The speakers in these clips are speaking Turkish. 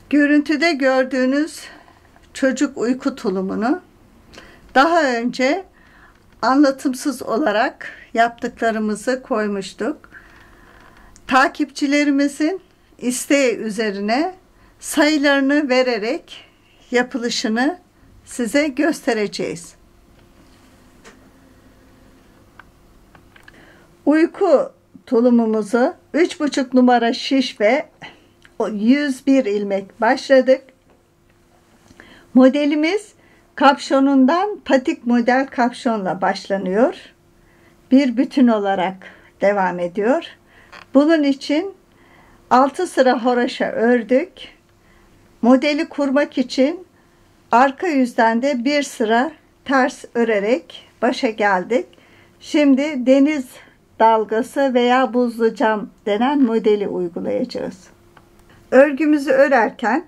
Görüntüde gördüğünüz çocuk uyku tulumunu daha önce anlatımsız olarak yaptıklarımızı koymuştuk. Takipçilerimizin isteği üzerine sayılarını vererek yapılışını size göstereceğiz. Uyku tulumumuzu 3,5 numara şiş ve 101 ilmek başladık. Modelimiz kapşonundan patik model kapşonla başlanıyor. Bir bütün olarak devam ediyor. Bunun için 6 sıra horoşa ördük. Modeli kurmak için arka yüzden de bir sıra ters örerek başa geldik. Şimdi deniz dalgası veya buzlu cam denen modeli uygulayacağız. Örgümüzü örerken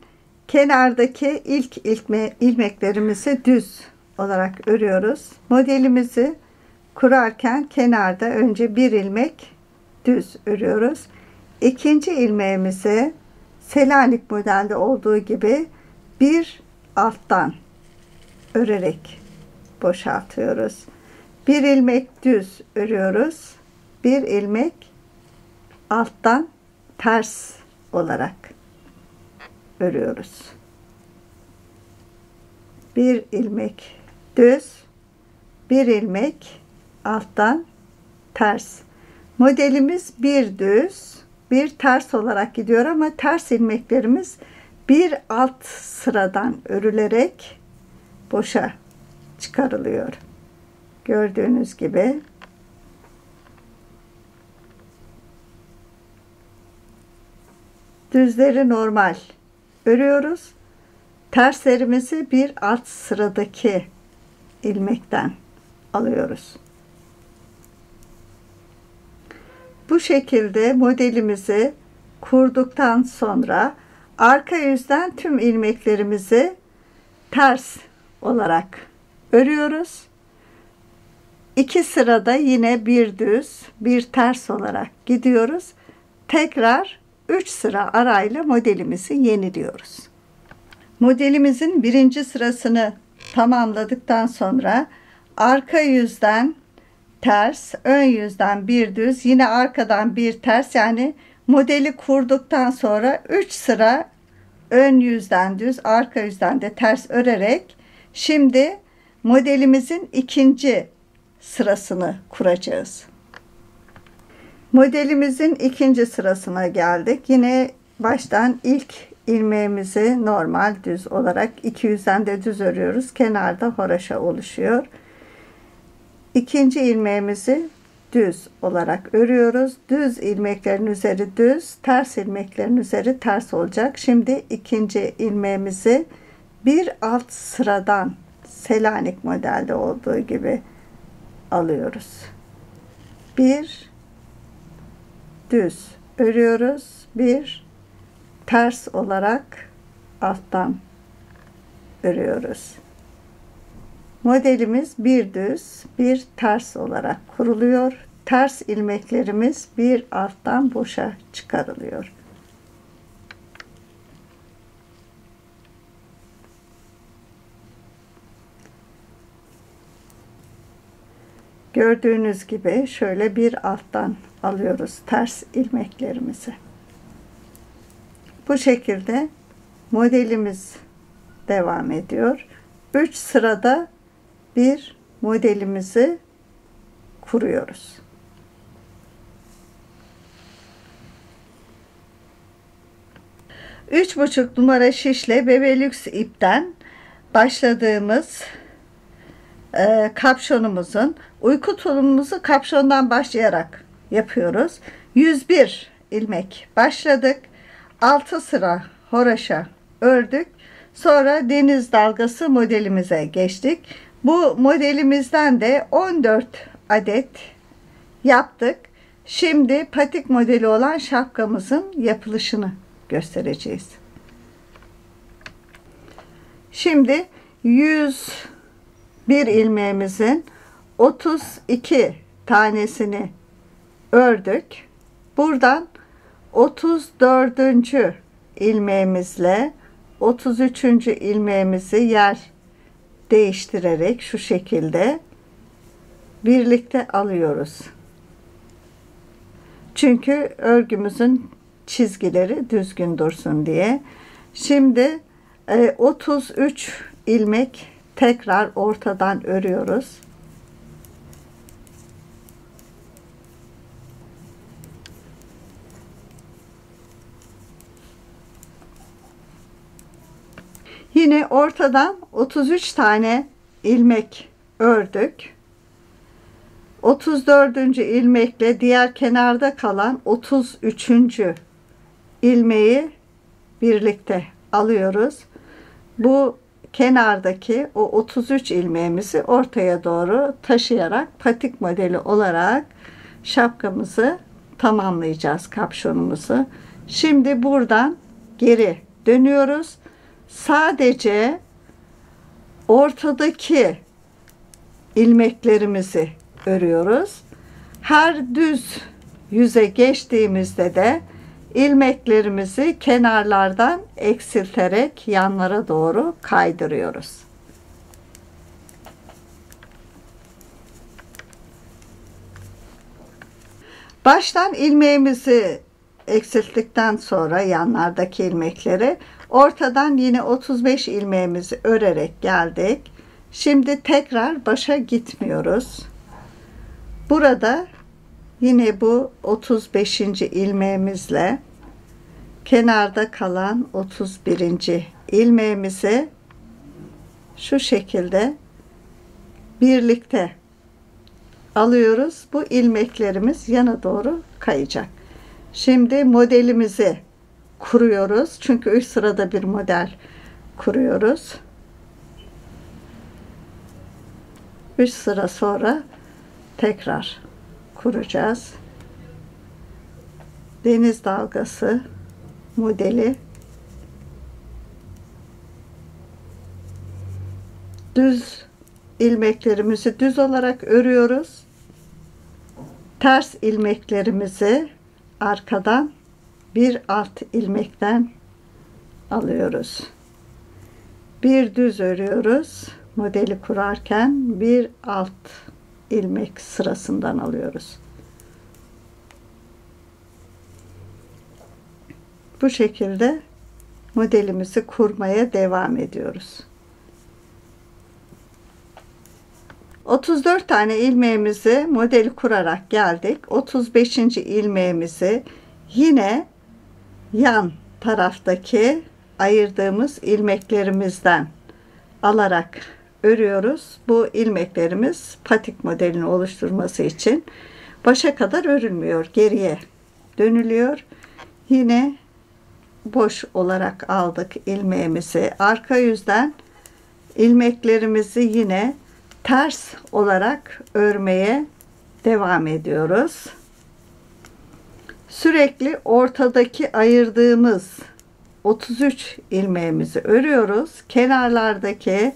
kenardaki ilk ilmeklerimizi düz olarak örüyoruz. Modelimizi kurarken kenarda önce bir ilmek düz örüyoruz. İkinci ilmeğimizi Selanik modelde olduğu gibi bir alttan örerek boşaltıyoruz. Bir ilmek düz örüyoruz. Bir ilmek alttan ters olarak örüyoruz. Bir ilmek düz, bir ilmek alttan ters. Modelimiz bir düz, bir ters olarak gidiyor ama ters ilmeklerimiz bir alt sıradan örülerek boşa çıkarılıyor. Gördüğünüz gibi düzleri normal örüyoruz. Terslerimizi bir alt sıradaki ilmekten alıyoruz. Bu şekilde modelimizi kurduktan sonra arka yüzden tüm ilmeklerimizi ters olarak örüyoruz. 2 sırada yine bir düz, bir ters olarak gidiyoruz. Tekrar 3 sıra arayla modelimizi yeniliyoruz. Modelimizin birinci sırasını tamamladıktan sonra arka yüzden ters, ön yüzden bir düz, yine arkadan bir ters, yani modeli kurduktan sonra 3 sıra ön yüzden düz, arka yüzden de ters örerek şimdi modelimizin ikinci sırasını kuracağız. Modelimizin ikinci sırasına geldik. Yine baştan ilk ilmeğimizi normal düz olarak iki yüzden de düz örüyoruz. Kenarda horoşa oluşuyor. İkinci ilmeğimizi düz olarak örüyoruz. Düz ilmeklerin üzeri düz, ters ilmeklerin üzeri ters olacak. Şimdi ikinci ilmeğimizi bir alt sıradan Selanik modelde olduğu gibi alıyoruz. Bir düz örüyoruz. Bir ters olarak alttan örüyoruz. Modelimiz bir düz, bir ters olarak kuruluyor. Ters ilmeklerimiz bir alttan boşa çıkarılıyor. Gördüğünüz gibi şöyle bir alttan alıyoruz ters ilmeklerimizi. Bu şekilde modelimiz devam ediyor. 3 sırada bir modelimizi kuruyoruz. Üç buçuk numara şişle Bebelux ipten başladığımız kapşonumuzun uyku tulumumuzu kapşondan başlayarak yapıyoruz. 101 ilmek başladık. 6 sıra horoşa ördük. Sonra deniz dalgası modelimize geçtik. Bu modelimizden de 14 adet yaptık. Şimdi patik modeli olan şapkamızın yapılışını göstereceğiz. Şimdi 101 ilmeğimizin 32 tanesini ördük. Buradan 34. ilmeğimizle 33. ilmeğimizi yer değiştirerek şu şekilde birlikte alıyoruz. Çünkü örgümüzün çizgileri düzgün dursun diye. Şimdi 33 ilmek tekrar ortadan örüyoruz. Yine ortadan 33 tane ilmek ördük. 34. ilmekle diğer kenarda kalan 33. ilmeği birlikte alıyoruz. Bu kenardaki o 33 ilmeğimizi ortaya doğru taşıyarak patik modeli olarak şapkamızı tamamlayacağız, kapşonumuzu. Şimdi buradan geri dönüyoruz. Sadece ortadaki ilmeklerimizi örüyoruz. Her düz yüze geçtiğimizde de ilmeklerimizi kenarlardan eksilterek yanlara doğru kaydırıyoruz. Baştan ilmeğimizi eksilttikten sonra yanlardaki ilmekleri ortadan yine 35 ilmeğimizi örerek geldik. Şimdi tekrar başa gitmiyoruz. Burada yine bu 35. ilmeğimizle kenarda kalan 31. ilmeğimizi şu şekilde birlikte alıyoruz. Bu ilmeklerimiz yana doğru kayacak. Şimdi modelimizi kuruyoruz. Çünkü 3 sırada bir model kuruyoruz. 3 sıra sonra tekrar kuracağız. Deniz dalgası modeli düz ilmeklerimizi düz olarak örüyoruz. Ters ilmeklerimizi arkadan bir alt ilmekten alıyoruz. Bir düz örüyoruz. Modeli kurarken bir alt ilmek sırasından alıyoruz. Bu şekilde modelimizi kurmaya devam ediyoruz. 34 tane ilmeğimizi modeli kurarak geldik. 35. ilmeğimizi yine yan taraftaki ayırdığımız ilmeklerimizden alarak örüyoruz. Bu ilmeklerimiz patik modelini oluşturması için başa kadar örülmüyor. Geriye dönülüyor. Yine boş olarak aldık ilmeğimizi. Arka yüzden ilmeklerimizi yine ters olarak örmeye devam ediyoruz. Sürekli ortadaki ayırdığımız 33 ilmeğimizi örüyoruz. Kenarlardaki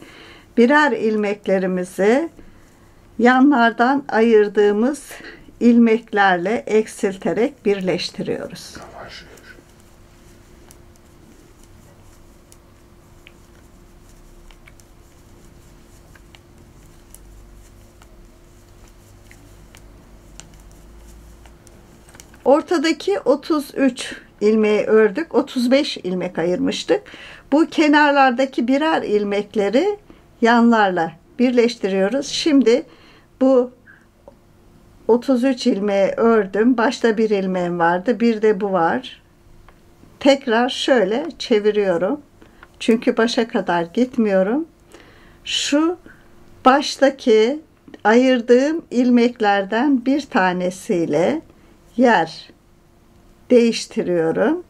birer ilmeklerimizi yanlardan ayırdığımız ilmeklerle eksilterek birleştiriyoruz. Ortadaki 33 ilmeği ördük. 35 ilmek ayırmıştık. Bu kenarlardaki birer ilmekleri yanlarla birleştiriyoruz. Şimdi bu 33 ilmeği ördüm. Başta bir ilmeğim vardı. Bir de bu var. Tekrar şöyle çeviriyorum. Çünkü başa kadar gitmiyorum. Şu baştaki ayırdığım ilmeklerden bir tanesiyle yer değiştiriyorum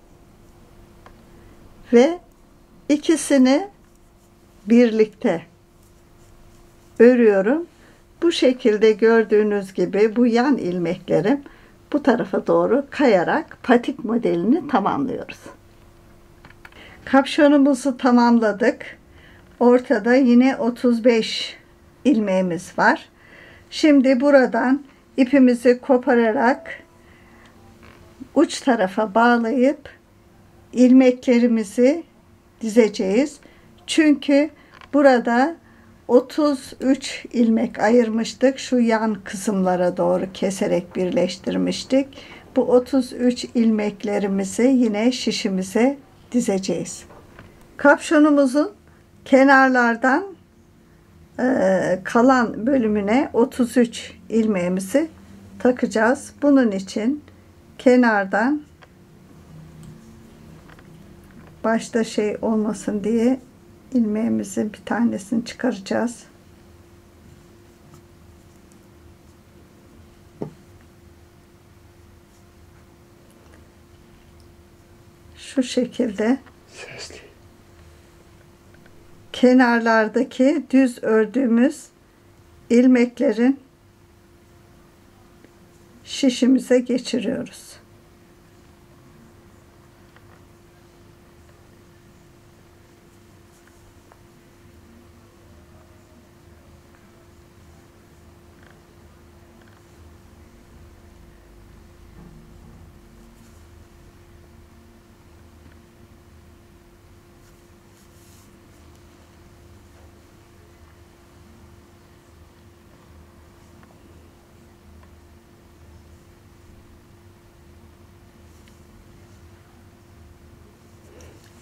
ve ikisini birlikte örüyorum. Bu şekilde gördüğünüz gibi bu yan ilmeklerim bu tarafa doğru kayarak patik modelini tamamlıyoruz. Kapşonumuzu tamamladık. Ortada yine 35 ilmeğimiz var. Şimdi buradan ipimizi kopararak uç tarafa bağlayıp ilmeklerimizi dizeceğiz. Çünkü burada 33 ilmek ayırmıştık. Şu yan kısımlara doğru keserek birleştirmiştik. Bu 33 ilmeklerimizi yine şişimize dizeceğiz. Kapşonumuzun kenarlardan kalan bölümüne 33 ilmeğimizi takacağız. Bunun için kenardan başta şey olmasın diye ilmeğimizin bir tanesini çıkaracağız. Şu şekilde kenarlardaki düz ördüğümüz ilmeklerin şişimize geçiriyoruz.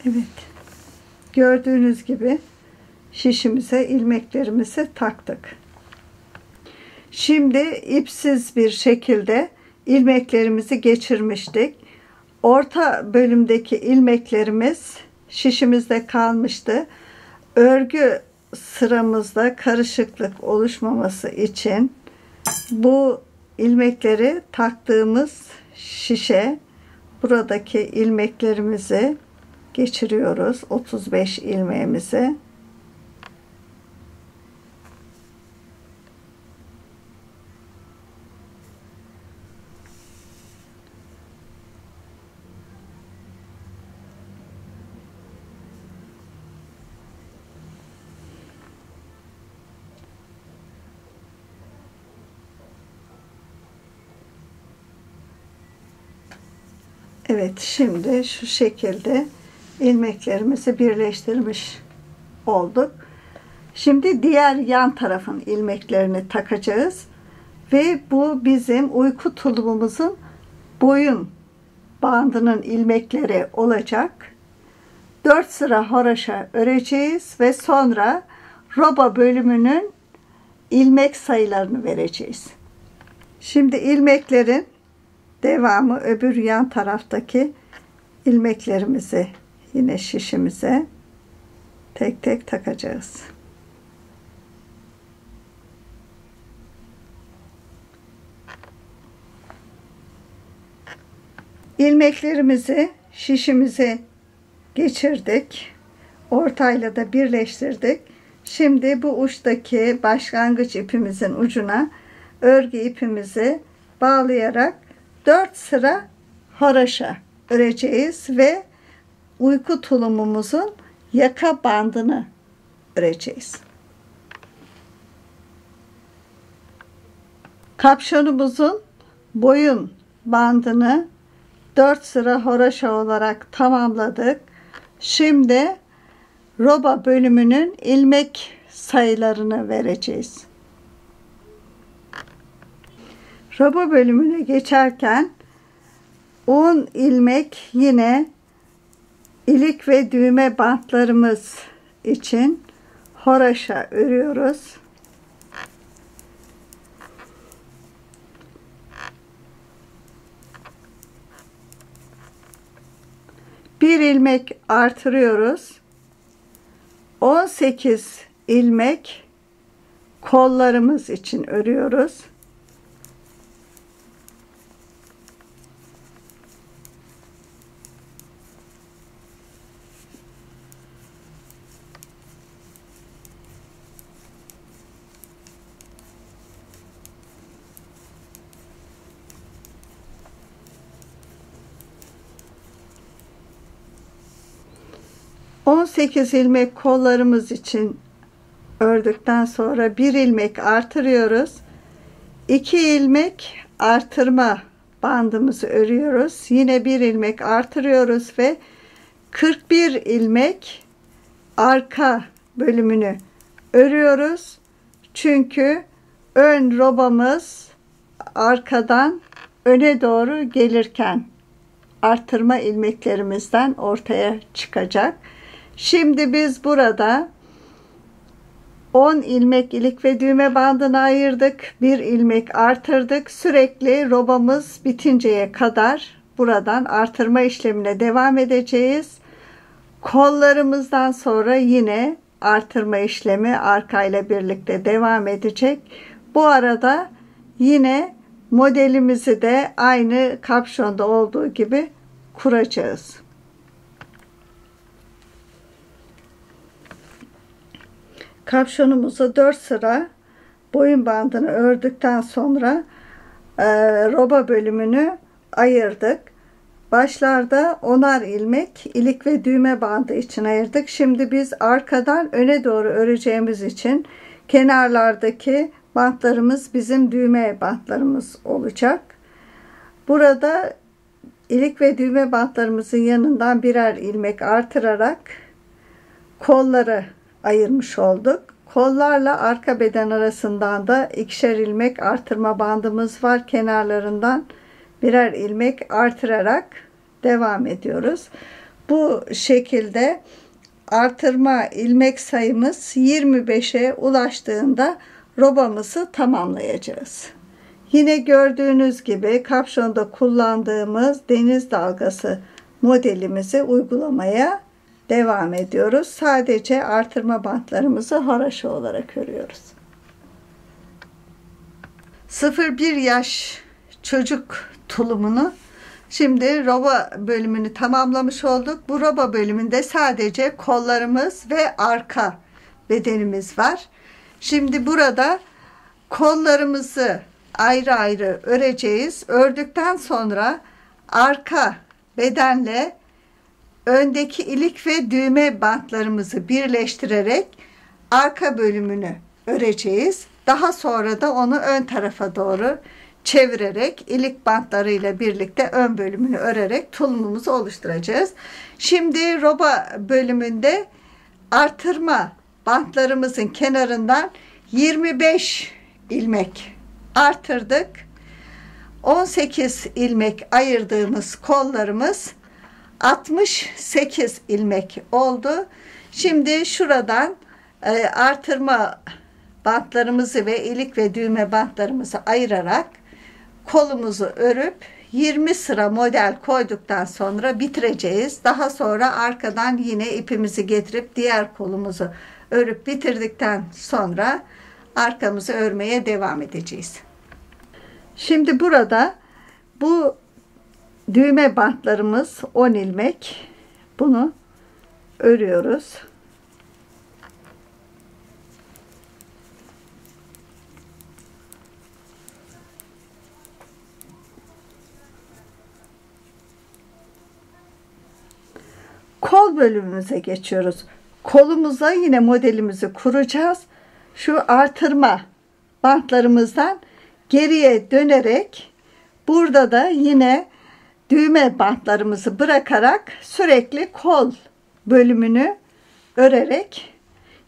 Evet. Gördüğünüz gibi şişimize ilmeklerimizi taktık. Şimdi ipsiz bir şekilde ilmeklerimizi geçirmiştik. Orta bölümdeki ilmeklerimiz şişimizde kalmıştı. Örgü sıramızda karışıklık oluşmaması için bu ilmekleri taktığımız şişe buradaki ilmeklerimizi geçiriyoruz. 35 ilmeğimizi. Evet, şimdi şu şekilde ilmeklerimizi birleştirmiş olduk. Şimdi diğer yan tarafın ilmeklerini takacağız ve bu bizim uyku tulumumuzun boyun bandının ilmekleri olacak. 4 sıra haraşa öreceğiz ve sonra roba bölümünün ilmek sayılarını vereceğiz. Şimdi ilmeklerin devamı öbür yan taraftaki ilmeklerimizi yine şişimize tek tek takacağız. İlmeklerimizi şişimize geçirdik. Ortayla da birleştirdik. Şimdi bu uçtaki başlangıç ipimizin ucuna örgü ipimizi bağlayarak 4 sıra haraşa öreceğiz ve uyku tulumumuzun yaka bandını öreceğiz. Kapşonumuzun boyun bandını 4 sıra haraşa olarak tamamladık. Şimdi roba bölümünün ilmek sayılarını vereceğiz. Roba bölümüne geçerken 10 ilmek yine ilik ve düğme bantlarımız için haraşa örüyoruz. Bir ilmek artırıyoruz. 18 ilmek kollarımız için örüyoruz. ...18 ilmek kollarımız için ördükten sonra bir ilmek artırıyoruz. 2 ilmek artırma bandımızı örüyoruz. Yine bir ilmek artırıyoruz ve 41 ilmek arka bölümünü örüyoruz. Çünkü ön robamız arkadan öne doğru gelirken artırma ilmeklerimizden ortaya çıkacak. Şimdi biz burada 10 ilmek ilik ve düğme bandını ayırdık. 1 ilmek artırdık. Sürekli robamız bitinceye kadar buradan artırma işlemine devam edeceğiz. Kollarımızdan sonra yine artırma işlemi arkayla birlikte devam edecek. Bu arada yine modelimizi de aynı kapşonda olduğu gibi kuracağız. Kapşonumuzu 4 sıra boyun bandını ördükten sonra roba bölümünü ayırdık. Başlarda 10'ar ilmek ilik ve düğme bandı için ayırdık. Şimdi biz arkadan öne doğru öreceğimiz için kenarlardaki bantlarımız bizim düğme bantlarımız olacak. Burada ilik ve düğme bantlarımızın yanından birer ilmek artırarak kolları ayırmış olduk. Kollarla arka beden arasından da ikişer ilmek artırma bandımız var. Kenarlarından birer ilmek artırarak devam ediyoruz. Bu şekilde artırma ilmek sayımız 25'e ulaştığında robamızı tamamlayacağız. Yine gördüğünüz gibi kapşonda kullandığımız deniz dalgası modelimizi uygulamaya devam ediyoruz. Sadece artırma bantlarımızı haraşo olarak örüyoruz. 0-1 yaş çocuk tulumunu şimdi roba bölümünü tamamlamış olduk. Bu roba bölümünde sadece kollarımız ve arka bedenimiz var. Şimdi burada kollarımızı ayrı ayrı öreceğiz. Ördükten sonra arka bedenle öndeki ilik ve düğme bantlarımızı birleştirerek arka bölümünü öreceğiz. Daha sonra da onu ön tarafa doğru çevirerek ilik bantlarıyla birlikte ön bölümünü örerek tulumumuzu oluşturacağız. Şimdi roba bölümünde artırma bantlarımızın kenarından 25 ilmek artırdık. 18 ilmek ayırdığımız kollarımız 68 ilmek oldu. Şimdi şuradan artırma bantlarımızı ve ilik ve düğme bantlarımızı ayırarak kolumuzu örüp 20 sıra model koyduktan sonra bitireceğiz. Daha sonra arkadan yine ipimizi getirip diğer kolumuzu örüp bitirdikten sonra arkamızı örmeye devam edeceğiz. Şimdi burada bu düğme bantlarımız 10 ilmek. Bunu örüyoruz. Kol bölümümüze geçiyoruz. Kolumuza yine modelimizi kuracağız. Şu artırma bantlarımızdan geriye dönerek burada da yine düğme bantlarımızı bırakarak sürekli kol bölümünü örerek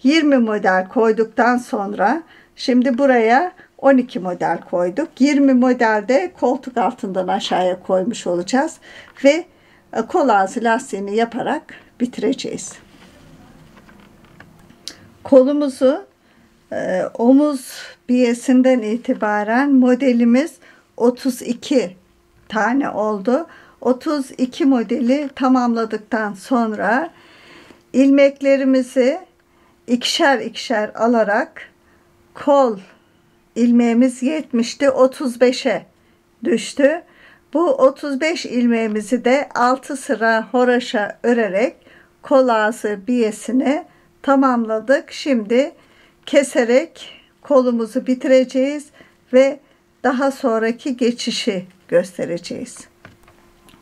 20 model koyduktan sonra şimdi buraya 12 model koyduk. 20 modelde koltuk altından aşağıya koymuş olacağız ve kol ağzı lastiğini yaparak bitireceğiz. Kolumuzu omuz biyesinden itibaren modelimiz 32 tane oldu. 32 modeli tamamladıktan sonra ilmeklerimizi ikişer ikişer alarak kol ilmeğimiz 70'ti, 35'e düştü. Bu 35 ilmeğimizi de 6 sıra horoşa örerek kol ağzı biyesini tamamladık. Şimdi keserek kolumuzu bitireceğiz ve daha sonraki geçişi göstereceğiz.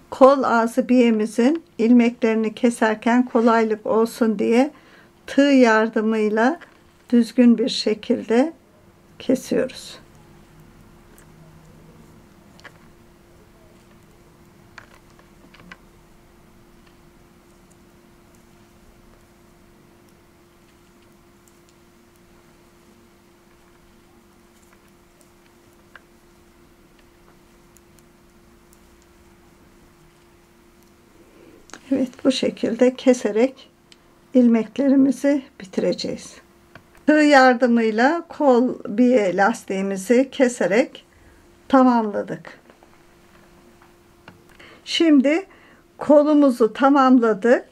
Kol ağzı biyemizin ilmeklerini keserken kolaylık olsun diye tığ yardımıyla düzgün bir şekilde kesiyoruz. Evet, bu şekilde keserek ilmeklerimizi bitireceğiz. Tığ yardımıyla kol biye lastiğimizi keserek tamamladık. Şimdi kolumuzu tamamladık.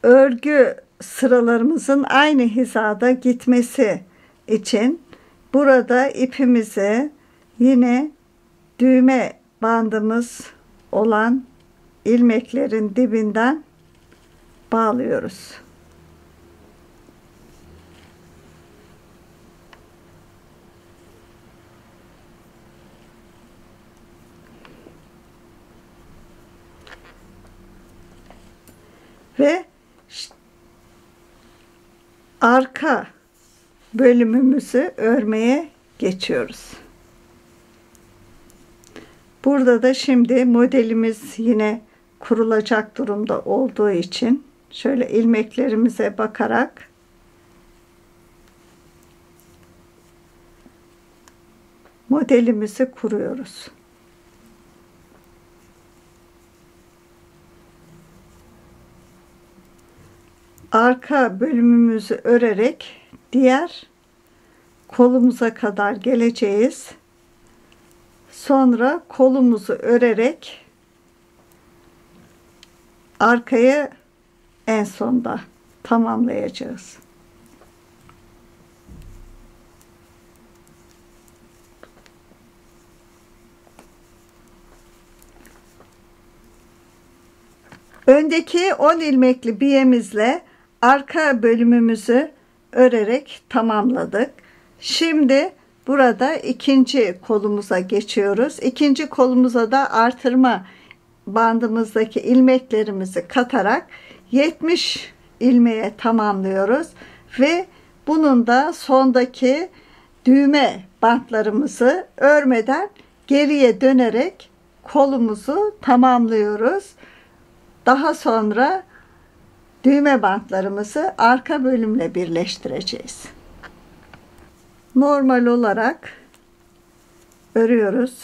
Örgü sıralarımızın aynı hizada gitmesi için burada ipimizi yine düğme bandımız olan ilmeklerin dibinden bağlıyoruz. Ve arka bölümümüzü örmeye geçiyoruz. Burada da şimdi modelimiz yine kurulacak durumda olduğu için şöyle ilmeklerimize bakarak modelimizi kuruyoruz. Arka bölümümüzü örerek diğer kolumuza kadar geleceğiz. Sonra kolumuzu örerek arkayı en sonda tamamlayacağız. Öndeki 10 ilmekli biyemizle arka bölümümüzü örerek tamamladık. Şimdi burada ikinci kolumuza geçiyoruz. İkinci kolumuza da artırma bandımızdaki ilmeklerimizi katarak 70 ilmeğe tamamlıyoruz ve bunun da sondaki düğme bantlarımızı örmeden geriye dönerek kolumuzu tamamlıyoruz. Daha sonra düğme bantlarımızı arka bölümle birleştireceğiz. Normal olarak örüyoruz.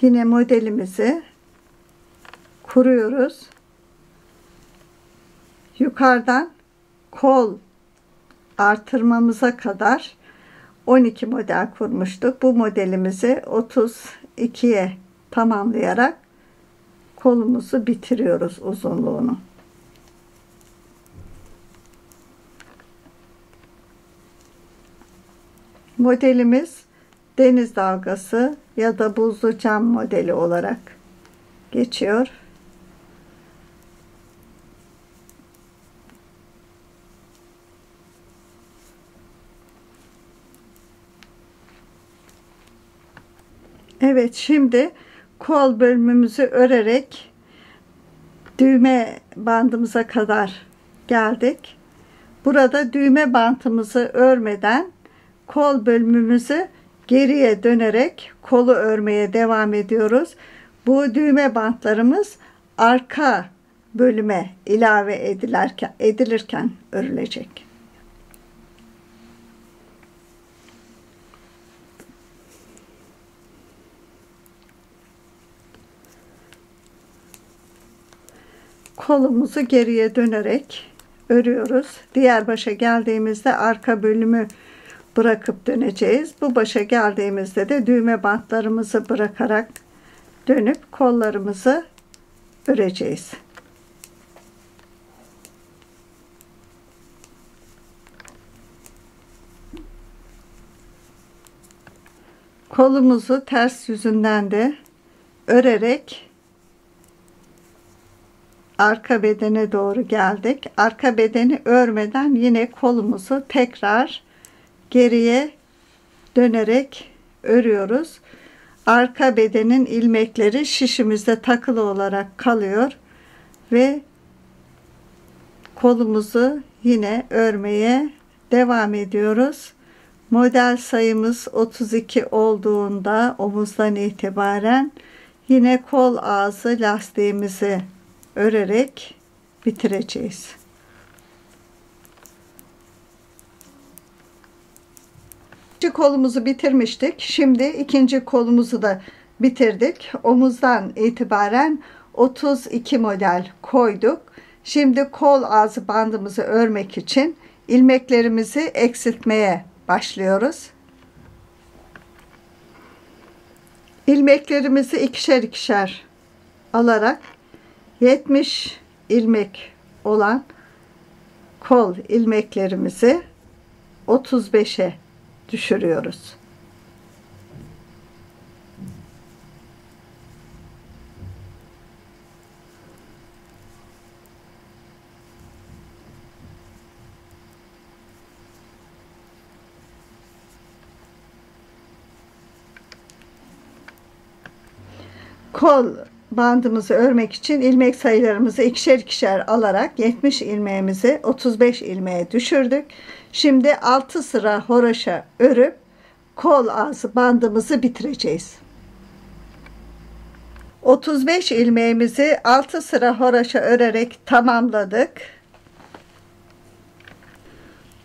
Yine modelimizi kuruyoruz. Yukarıdan kol artırmamıza kadar 12 model kurmuştuk. Bu modelimizi 32'ye tamamlayarak kolumuzu bitiriyoruz uzunluğunu. Modelimiz deniz dalgası ya da buzlu cam modeli olarak geçiyor. Evet, şimdi kol bölümümüzü örerek düğme bandımıza kadar geldik. Burada düğme bantımızı örmeden kol bölümümüzü geriye dönerek kolu örmeye devam ediyoruz. Bu düğme bantlarımız arka bölüme ilave edilirken örülecek. Kolumuzu geriye dönerek örüyoruz. Diğer başa geldiğimizde arka bölümü bırakıp döneceğiz. Bu başa geldiğimizde de düğme bantlarımızı bırakarak dönüp kollarımızı öreceğiz. Kolumuzu ters yüzünden de örerek arka bedene doğru geldik. Arka bedeni örmeden yine kolumuzu tekrar geriye dönerek örüyoruz. Arka bedenin ilmekleri şişimizde takılı olarak kalıyor ve kolumuzu yine örmeye devam ediyoruz. Model sayımız 32 olduğunda omuzdan itibaren yine kol ağzı lastiğimizi örerek bitireceğiz. İkinci kolumuzu bitirmiştik. Şimdi ikinci kolumuzu da bitirdik. Omuzdan itibaren 32 model koyduk. Şimdi kol ağzı bandımızı örmek için ilmeklerimizi eksiltmeye başlıyoruz. İlmeklerimizi ikişer ikişer alarak 70 ilmek olan kol ilmeklerimizi 35'e düşürüyoruz. Kol bandımızı örmek için ilmek sayılarımızı ikişer ikişer alarak 70 ilmeğimizi 35 ilmeğe düşürdük. Şimdi 6 sıra horoşa örüp kol ağzı bandımızı bitireceğiz. 35 ilmeğimizi 6 sıra horoşa örerek tamamladık.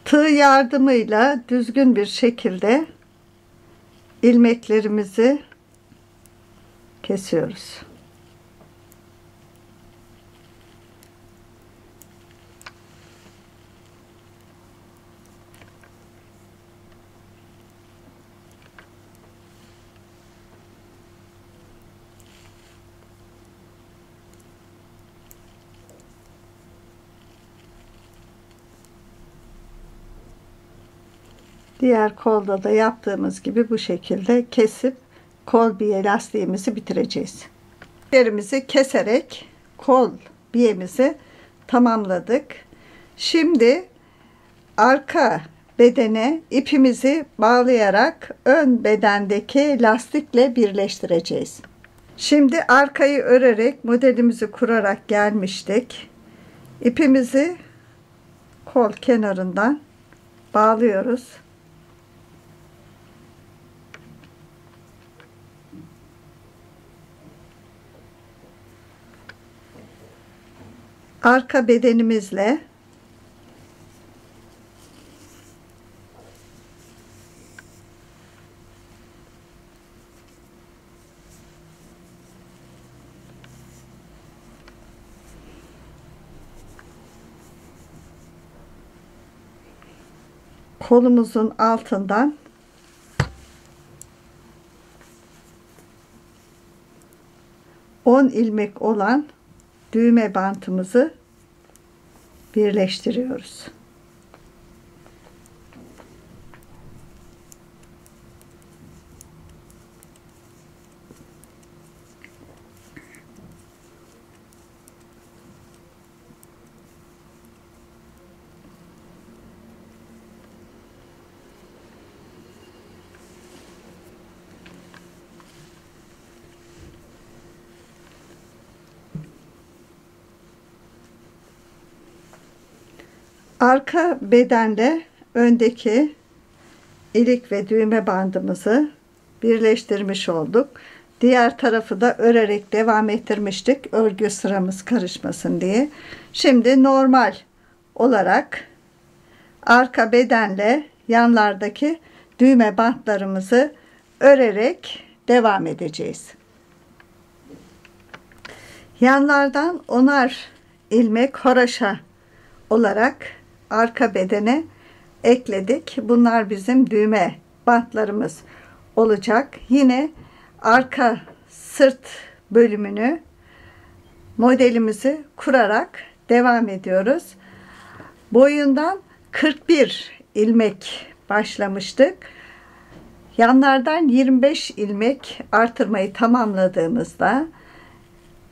Tığ yardımıyla düzgün bir şekilde ilmeklerimizi kesiyoruz. Diğer kolda da yaptığımız gibi bu şekilde kesip kol biye lastiğimizi bitireceğiz. İplerimizi keserek kol biyemizi tamamladık. Şimdi arka bedene ipimizi bağlayarak ön bedendeki lastikle birleştireceğiz. Şimdi arkayı örerek modelimizi kurarak gelmiştik. İpimizi kol kenarından bağlıyoruz. Arka bedenimizle kolumuzun altından on ilmek olan düğme bantımızı birleştiriyoruz. Arka bedenle öndeki ilik ve düğme bandımızı birleştirmiş olduk. Diğer tarafı da örerek devam ettirmiştik. Örgü sıramız karışmasın diye. Şimdi normal olarak arka bedenle yanlardaki düğme bantlarımızı örerek devam edeceğiz. Yanlardan 10'ar ilmek haraşa olarak arka bedene ekledik. Bunlar bizim düğme bantlarımız olacak. Yine arka sırt bölümünü modelimizi kurarak devam ediyoruz. Boyundan 41 ilmek başlamıştık. Yanlardan 25 ilmek artırmayı tamamladığımızda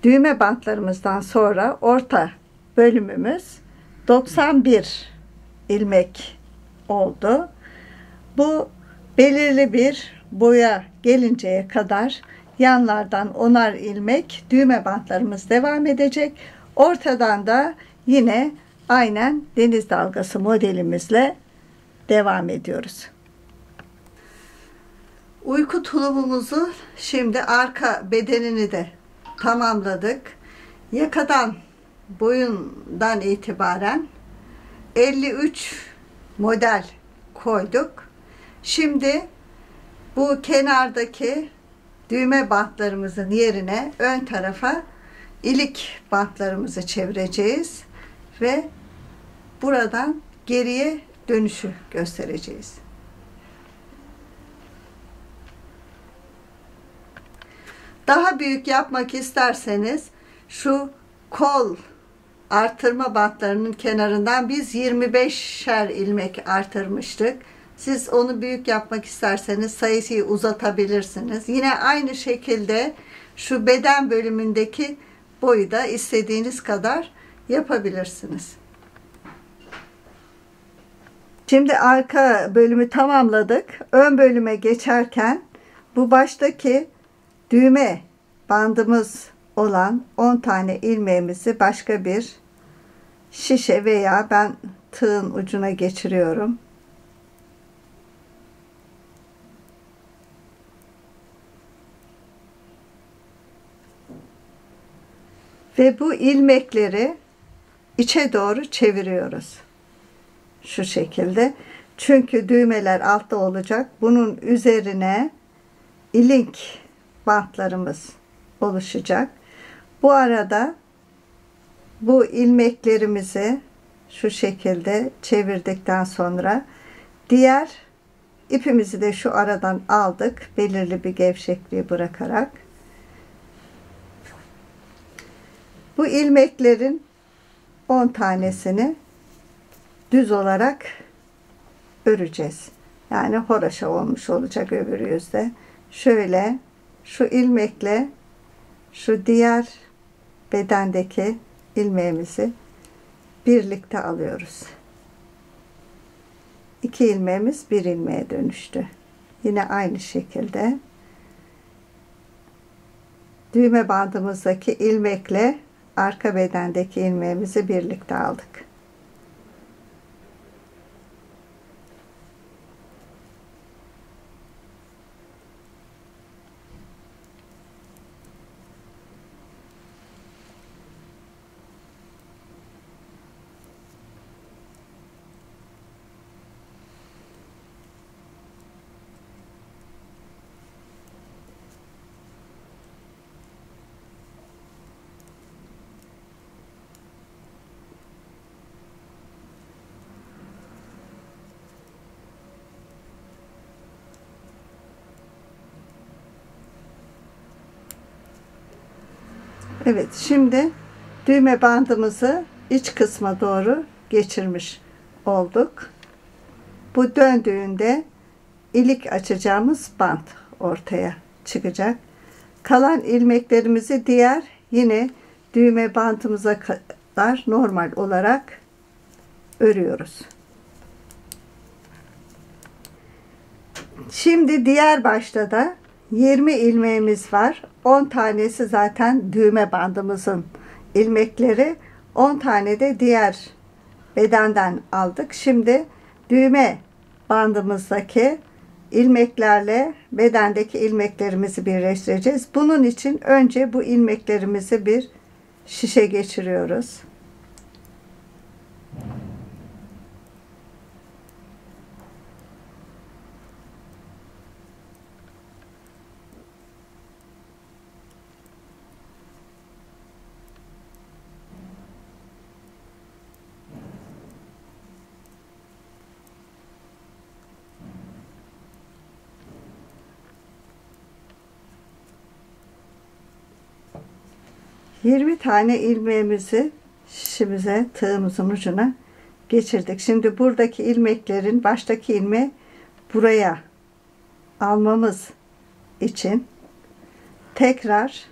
düğme bantlarımızdan sonra orta bölümümüz 91 ilmek oldu. Bu belirli bir boya gelinceye kadar yanlardan 10'ar ilmek düğme bantlarımız devam edecek. Ortadan da yine aynen deniz dalgası modelimizle devam ediyoruz. Uyku tulumumuzu şimdi arka bedenini de tamamladık. Yakadan boyundan itibaren 53 model koyduk. Şimdi bu kenardaki düğme bantlarımızın yerine ön tarafa ilik bantlarımızı çevireceğiz ve buradan geriye dönüşü göstereceğiz. Daha büyük yapmak isterseniz şu kol artırma bantlarının kenarından biz 25'er ilmek artırmıştık. Siz onu büyük yapmak isterseniz sayıyı uzatabilirsiniz. Yine aynı şekilde şu beden bölümündeki boyu da istediğiniz kadar yapabilirsiniz. Şimdi arka bölümü tamamladık. Ön bölüme geçerken bu baştaki düğme bandımız olan 10 tane ilmeğimizi başka bir şişe veya ben tığın ucuna geçiriyorum. Ve bu ilmekleri içe doğru çeviriyoruz. Şu şekilde. Çünkü düğmeler altta olacak. Bunun üzerine ilik bantlarımız oluşacak. Bu arada bu ilmeklerimizi şu şekilde çevirdikten sonra diğer ipimizi de şu aradan aldık. Belirli bir gevşekliği bırakarak. Bu ilmeklerin 10 tanesini düz olarak öreceğiz. Yani horoşa olmuş olacak öbür yüzde. Şöyle şu ilmekle şu diğer bedendeki ilmeğimizi birlikte alıyoruz. 2 ilmeğimiz bir ilmeğe dönüştü. Yine aynı şekilde düğme bandımızdaki ilmekle arka bedendeki ilmeğimizi birlikte aldık. Evet, şimdi düğme bandımızı iç kısma doğru geçirmiş olduk. Bu döndüğünde ilik açacağımız bant ortaya çıkacak. Kalan ilmeklerimizi diğer yine düğme bantımıza kadar normal olarak örüyoruz. Şimdi diğer başta da 20 ilmeğimiz var. 10 tanesi zaten düğme bandımızın ilmekleri. 10 tane de diğer bedenden aldık. Şimdi düğme bandımızdaki ilmeklerle bedendeki ilmeklerimizi birleştireceğiz. Bunun için önce bu ilmeklerimizi bir şişe geçiriyoruz. ...20 tane ilmeğimizi şişimize, tığımızın ucuna geçirdik. Şimdi buradaki ilmeklerin baştaki ilmeği buraya almamız için tekrar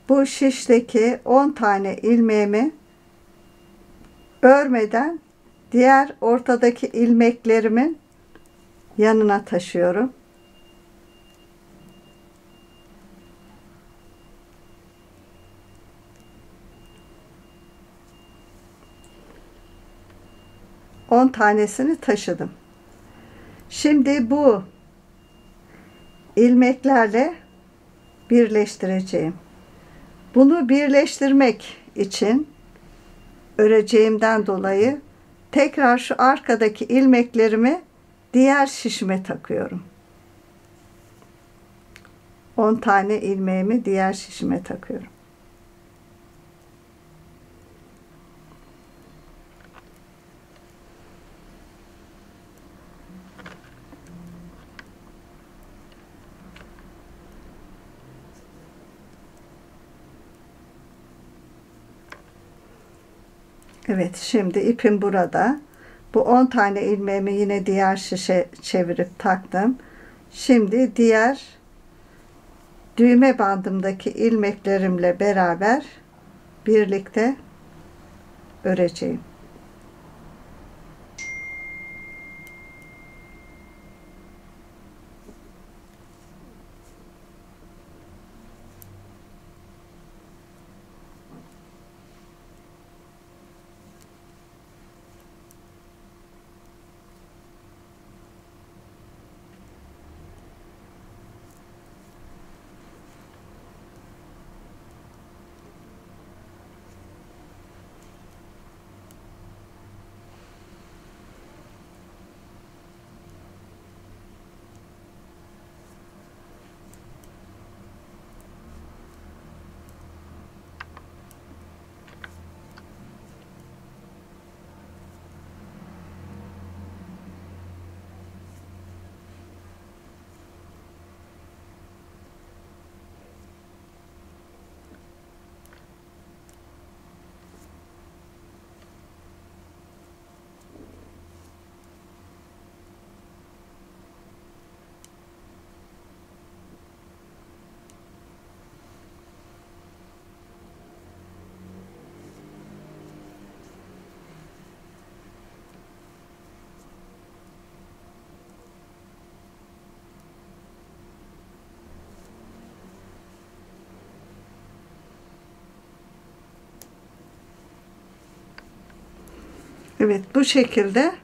bu şişteki 10 tane ilmeğimi örmeden diğer ortadaki ilmeklerimin yanına taşıyorum. On tanesini taşıdım. Şimdi bu ilmeklerle birleştireceğim. Bunu birleştirmek için öreceğimden dolayı tekrar şu arkadaki ilmeklerimi diğer şişime takıyorum. 10 tane ilmeğimi diğer şişime takıyorum. Evet, şimdi ipim burada. Bu 10 tane ilmeğimi yine diğer şişe çevirip taktım. Şimdi diğer düğme bandımdaki ilmeklerimle beraber birlikte öreceğim. Evet, bu şekilde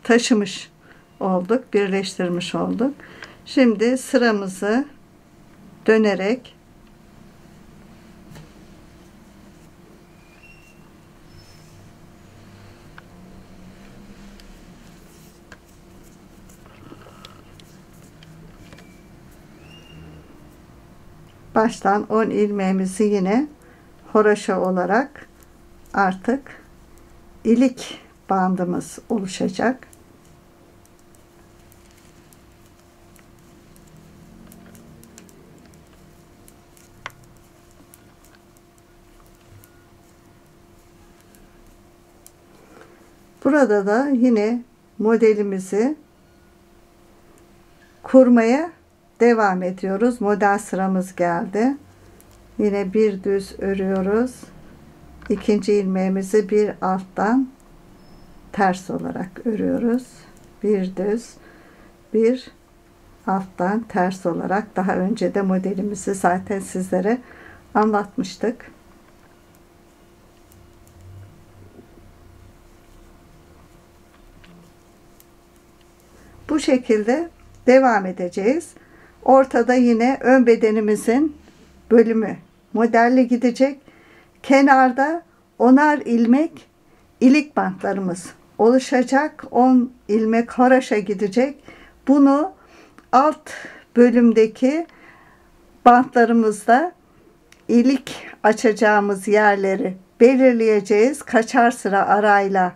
taşımış olduk, birleştirmiş olduk. Şimdi sıramızı dönerek baştan 10 ilmeğimizi yine horoşa olarak artık ilik bandımız oluşacak. Burada da yine modelimizi kurmaya devam ediyoruz. Model sıramız geldi. Yine bir düz örüyoruz. İkinci ilmeğimizi bir alttan ters olarak örüyoruz. Bir düz, bir alttan ters olarak. Daha önce de modelimizi zaten sizlere anlatmıştık. Bu şekilde devam edeceğiz. Ortada yine ön bedenimizin bölümü modelle gidecek. Kenarda 10'ar ilmek ilik bantlarımız oluşacak. 10 ilmek haraşa gidecek. Bunu alt bölümdeki bantlarımızda ilik açacağımız yerleri belirleyeceğiz. Kaçar sıra arayla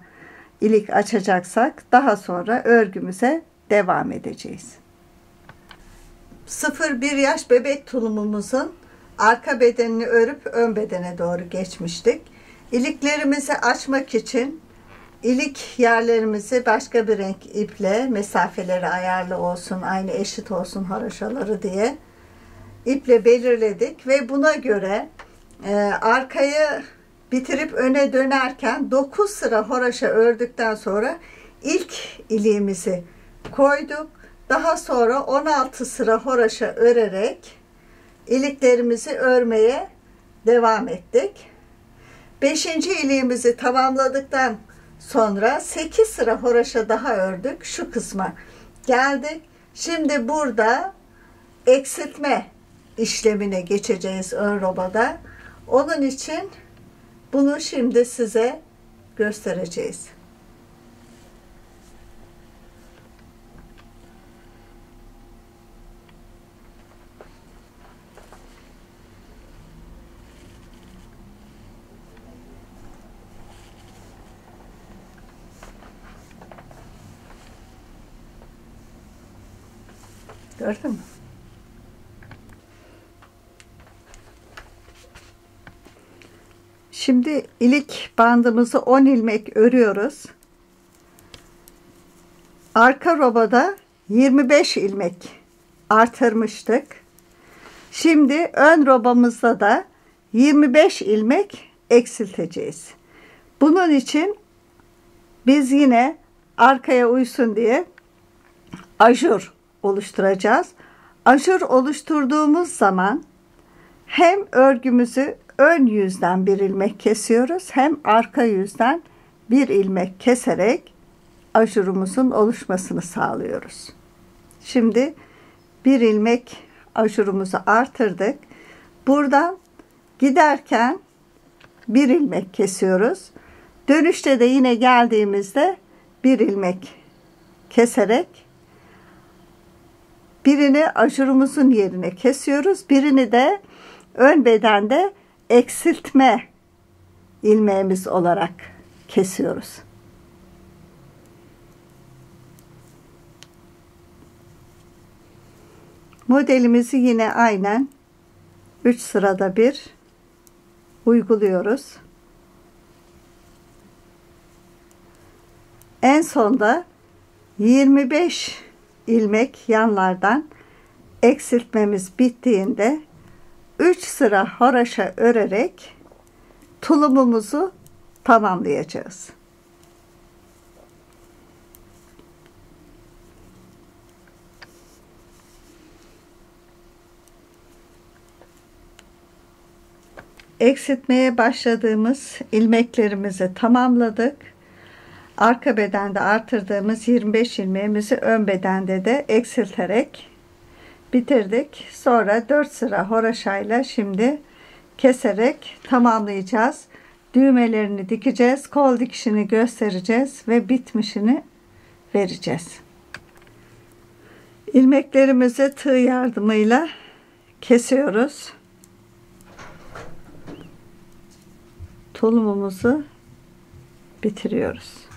ilik açacaksak daha sonra örgümüze devam edeceğiz. 0-1 yaş bebek tulumumuzun arka bedenini örüp ön bedene doğru geçmiştik. İliklerimizi açmak için ilik yerlerimizi başka bir renk iple, mesafeleri ayarlı olsun, aynı eşit olsun haraşaları diye iple belirledik ve buna göre arkayı bitirip öne dönerken 9 sıra haraşa ördükten sonra ilk iliğimizi koyduk. Daha sonra 16 sıra haraşa örerek iliklerimizi örmeye devam ettik. 5. iliğimizi tamamladıktan sonra 8 sıra haraşa daha ördük. Şu kısma geldik. Şimdi burada eksiltme işlemine geçeceğiz ön robada. Onun için bunu şimdi size göstereceğiz. Gördün mü? Şimdi ilik bandımızı 10 ilmek örüyoruz. Arka robada 25 ilmek artırmıştık. Şimdi ön robamızda da 25 ilmek eksilteceğiz. Bunun için biz yine arkaya uysun diye ajur oluşturacağız. Ajur oluşturduğumuz zaman hem örgümüzü ön yüzden bir ilmek kesiyoruz, hem arka yüzden bir ilmek keserek ajurumuzun oluşmasını sağlıyoruz. Şimdi bir ilmek ajurumuzu artırdık. Buradan giderken bir ilmek kesiyoruz. Dönüşte de yine geldiğimizde bir ilmek keserek birini ajurumuzun yerine kesiyoruz. Birini de ön bedende eksiltme ilmeğimiz olarak kesiyoruz. Modelimizi yine aynen 3 sırada bir uyguluyoruz. En sonda 25 ilmek yanlardan eksiltmemiz bittiğinde 3 sıra haroşa örerek tulumumuzu tamamlayacağız. Eksiltmeye başladığımız ilmeklerimizi tamamladık. Arka bedende artırdığımız 25 ilmeğimizi ön bedende de eksilterek bitirdik. Sonra 4 sıra haroşayla şimdi keserek tamamlayacağız. Düğmelerini dikeceğiz. Kol dikişini göstereceğiz ve bitmişini vereceğiz. İlmeklerimizi tığ yardımıyla kesiyoruz. Tulumumuzu bitiriyoruz.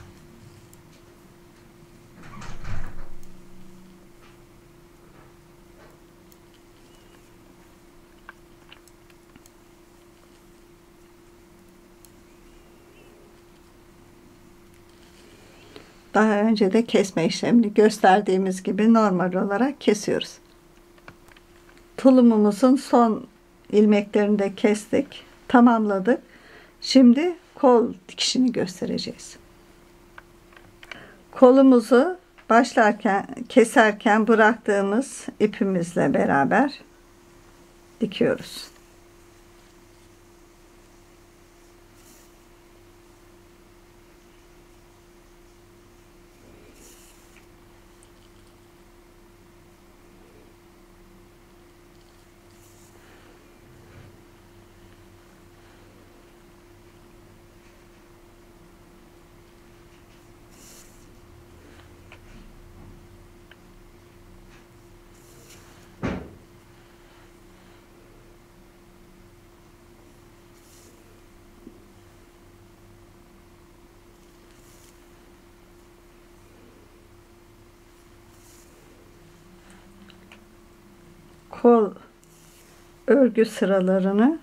Daha önce de kesme işlemini gösterdiğimiz gibi normal olarak kesiyoruz. Tulumumuzun son ilmeklerini de kestik, tamamladık. Şimdi kol dikişini göstereceğiz. Kolumuzu başlarken, keserken bıraktığımız ipimizle beraber dikiyoruz. Kol örgü sıralarını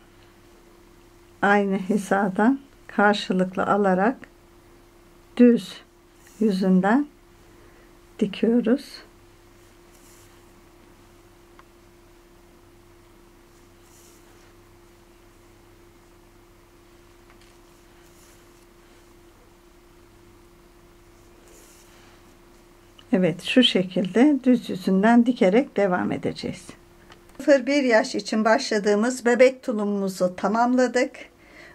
aynı hizadan karşılıklı alarak düz yüzünden dikiyoruz. Evet, şu şekilde düz yüzünden dikerek devam edeceğiz. 0-1 yaş için başladığımız bebek tulumumuzu tamamladık.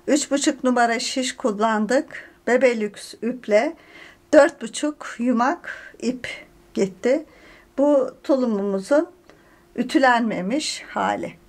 3,5 numara şiş kullandık. Bebelüks iple 4,5 yumak ip gitti. Bu tulumumuzun ütülenmemiş hali.